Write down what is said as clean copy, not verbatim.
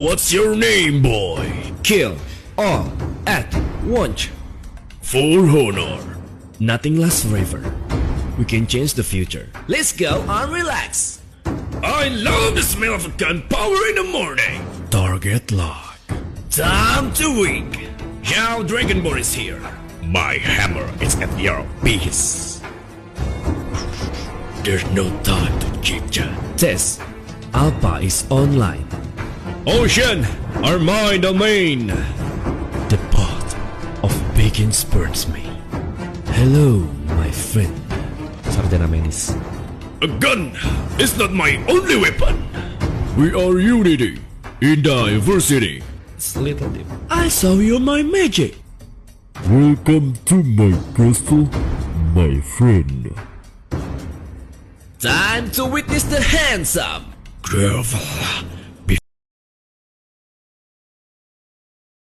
What's your name, boy? Kill all at once. For honor. Nothing lasts forever. We can change the future. Let's go and relax. I love the smell of gunpowder in the morning. Target lock. Time to wink. Now Dragonborn is here. My hammer is at your base. There's no time to chit-chat. Test. Alpha is online. Ocean, our mind domain. The pot of bacon spurns me. Hello, my friend. Sardana Menis. A gun is not my only weapon. We are unity in diversity. It's a little deep. I saw you my magic. Welcome to my castle, my friend. Time to witness the handsome Grovel.